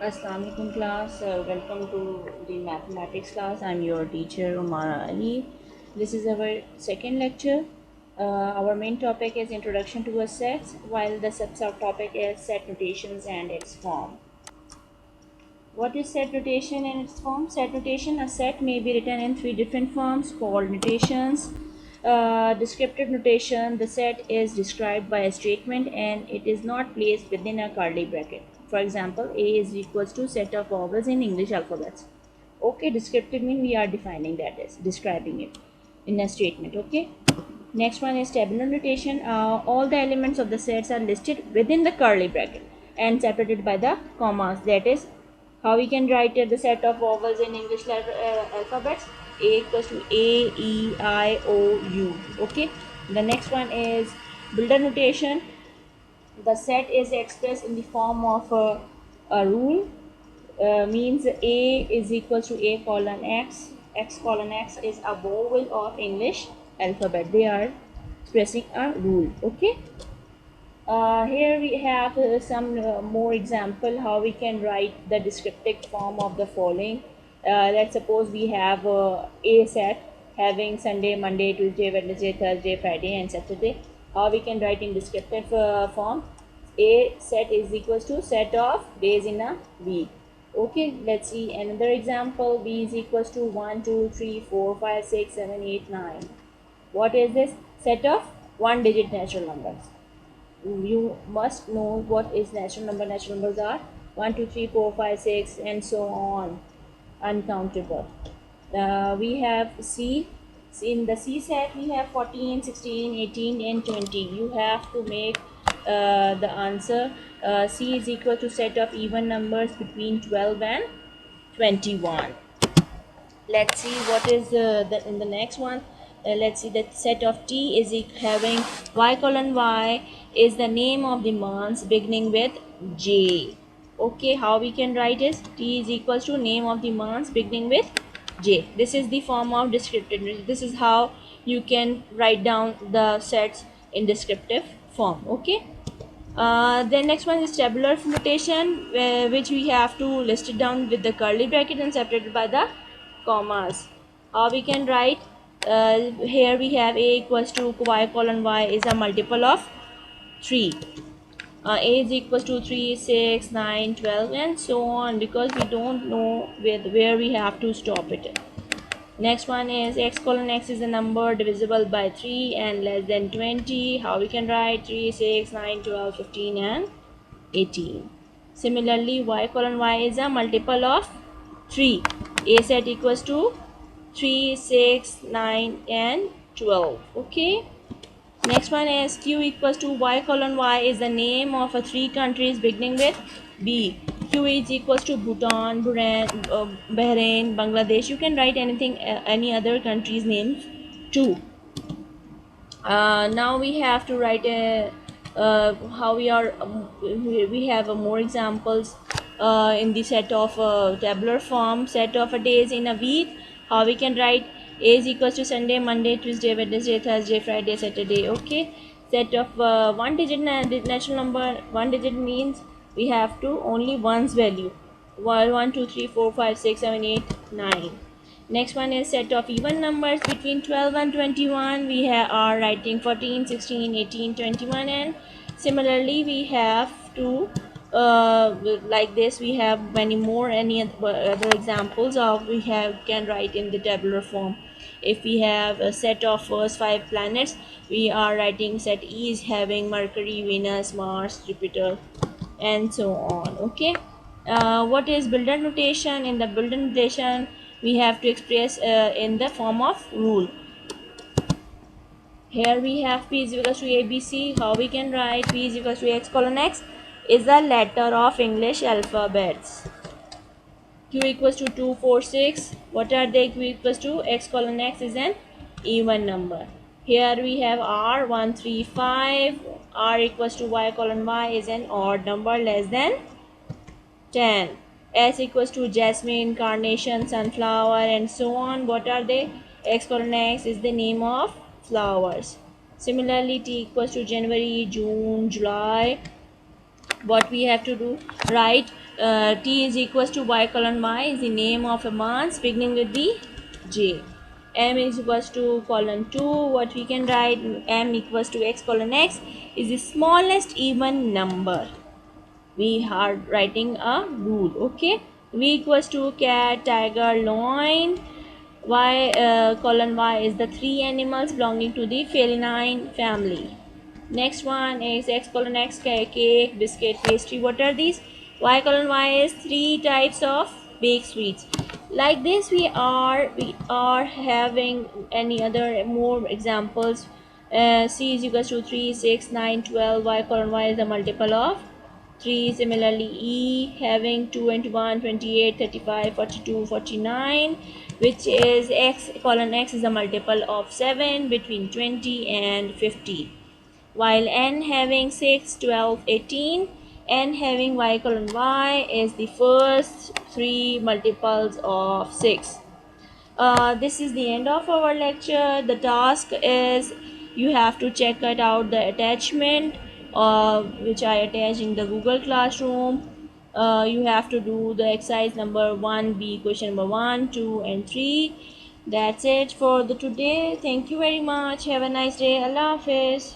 Assalamu alaikum class. Welcome to the mathematics class. I'm your teacher Umara Ali. This is our second lecture. Our main topic is introduction to a set, while the subtopic is set notations and its form. What is set notation and its form? Set notation: a set may be written in three different forms called notations. Descriptive notation: the set is described by a statement and it is not placed within a curly bracket. For example, A is equals to set of vowels in English alphabets. Okay, descriptive means we are defining, that is describing it in a statement. Okay. Next one is tabular notation. All the elements of the sets are listed within the curly bracket and separated by the commas. That is how we can write the set of vowels in English alphabets. A equals to A, E, I, O, U. Okay. The next one is builder notation. The set is expressed in the form of a rule. Means A is equal to A colon X. X colon X is a vowel of English alphabet. They are expressing a rule. Okay. Here we have some more example how we can write the descriptive form of the following. Let's suppose we have a set having Sunday, Monday, Tuesday, Wednesday, Thursday, Friday, and Saturday. How we can write in descriptive form? A set is equals to set of days in a week. Okay, let's see another example. B is equals to 1, 2, 3, 4, 5, 6, 7, 8, 9. What is this? Set of one digit natural numbers. You must know what is natural number. Natural numbers are 1, 2, 3, 4, 5, 6, and so on, uncountable. We have C. In the C set we have 14, 16, 18, and 20. You have to make the answer. C is equal to set of even numbers between 12 and 21. Let's see what is in the next one. Let's see that set of T is having y colon y is the name of the months beginning with J. Okay, how we can write is T is equals to name of the months beginning with J. This is the form of descriptive. This is how you can write down the sets in descriptive form. Okay. Then next one is tabular notation, which we have to list it down with the curly bracket and separated by the commas. How we can write? Here we have a equals to y colon y is a multiple of 3. A is equals to 3, 6, 9, 12, and so on, because we don't know where we have to stop it. Next one is x colon x is a number divisible by 3 and less than 20. How we can write? 3, 6, 9, 12, 15, and 18. Similarly, y colon y is a multiple of 3. A set equals to 3, 6, 9, and 12. Okay. Next one is Q equals to y colon y is the name of a three countries beginning with B. Q is equals to Bhutan, Bahrain, Bangladesh. You can write anything, any other country's names too. Now we have to write a how we are we have more examples in the set of tabular form. Set of days in a week. How we can write? A is equals to Sunday, Monday, Tuesday, Wednesday, Thursday, Friday, Saturday. Okay. Set of one digit natural number. One digit means we have to only one's value. 1, 2, 3, 4, 5, 6, 7, 8, 9. Next one is set of even numbers between 12 and 21. We are writing 14, 16, 18, 21, and similarly we have to like this. We have many more any other examples of we have can write in the tabular form. If we have a set of first 5 planets, we are writing set E is having Mercury, Venus, Mars, Jupiter, and so on. Okay. What is builder notation? In the builder notation we have to express in the form of rule. Here we have P is equals to ABC. How we can write? P is equals to X colon X is the letter of English alphabets. Q equals to 2, 4, 6. What are they? Q equals to X colon X is an even number. Here we have R 1, 3, 5. R equals to Y colon Y is an odd number less than 10. S equals to jasmine, carnation, sunflower, and so on. What are they? X colon X is the name of flowers. Similarly, T equals to January, June, July. What we have to do? Write T is equals to y colon y is the name of a month beginning with the J. M is equals to colon 2. What we can write, M equals to x colon x is the smallest even number. We are writing a rule. Okay. V equals to cat, tiger, lion. Y colon y is the three animals belonging to the feline family. Next one is x colon x, cake, biscuit, pastry. What are these? Y colon y is three types of baked sweets. Like this, we are having any other more examples. C is equals to 3, 6, 9, 12. Y colon y is a multiple of 3. Similarly, E having 2 and 1, 28, 35, 42, 49, which is x colon x is a multiple of 7 between 20 and 50, while n having 6, 12, 18, n having y colon y is the first three multiples of 6. This is the end of our lecture. The task is you have to check it out the attachment which I attached in the Google Classroom. You have to do the exercise number 1b, question number 1, 2 and 3. That's it for the today. Thank you very much. Have a nice day. Allah Hafiz.